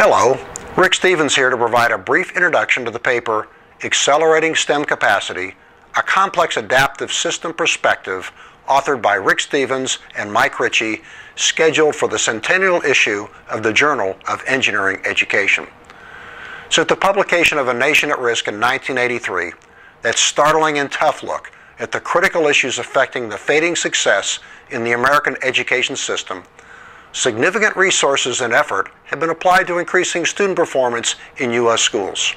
Hello, Rick Stevens here to provide a brief introduction to the paper Accelerating STEM Capacity, a Complex Adaptive System Perspective, authored by Rick Stevens and Mike Ritchie, scheduled for the centennial issue of the Journal of Engineering Education. Since the publication of A Nation at Risk in 1983, that startling and tough look at the critical issues affecting the fading success in the American education system, significant resources and effort have been applied to increasing student performance in U.S. schools.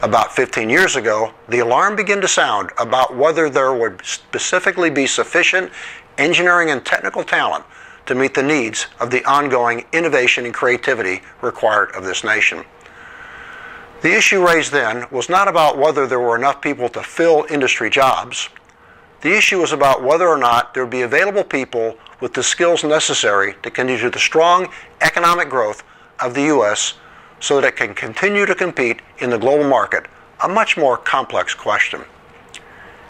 About 15 years ago, the alarm began to sound about whether there would specifically be sufficient engineering and technical talent to meet the needs of the ongoing innovation and creativity required of this nation. The issue raised then was not about whether there were enough people to fill industry jobs. The issue was about whether or not there would be available people with the skills necessary to continue the strong economic growth of the U.S. so that it can continue to compete in the global market, a much more complex question.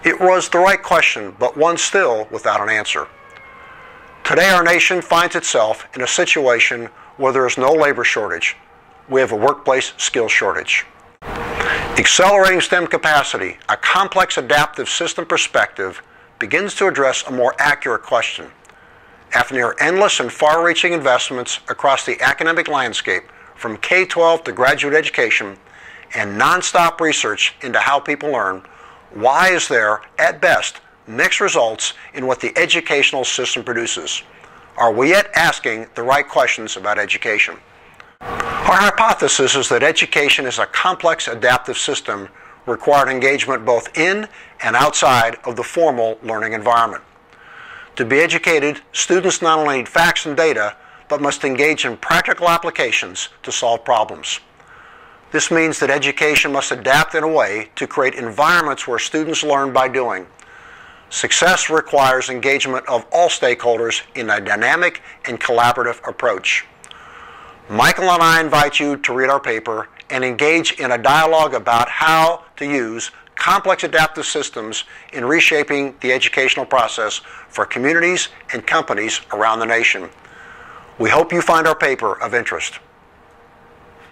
It was the right question, but one still without an answer. Today our nation finds itself in a situation where there is no labor shortage. We have a workplace skills shortage. Accelerating STEM Capacity, a complex adaptive system perspective, begins to address a more accurate question. After near endless and far-reaching investments across the academic landscape, from K-12 to graduate education, and non-stop research into how people learn, why is there, at best, mixed results in what the educational system produces? Are we yet asking the right questions about education? Our hypothesis is that education is a complex adaptive system requiring engagement both in and outside of the formal learning environment. To be educated, students not only need facts and data, but must engage in practical applications to solve problems. This means that education must adapt in a way to create environments where students learn by doing. Success requires engagement of all stakeholders in a dynamic and collaborative approach. Michael and I invite you to read our paper and engage in a dialogue about how to use complex adaptive systems in reshaping the educational process for communities and companies around the nation. We hope you find our paper of interest.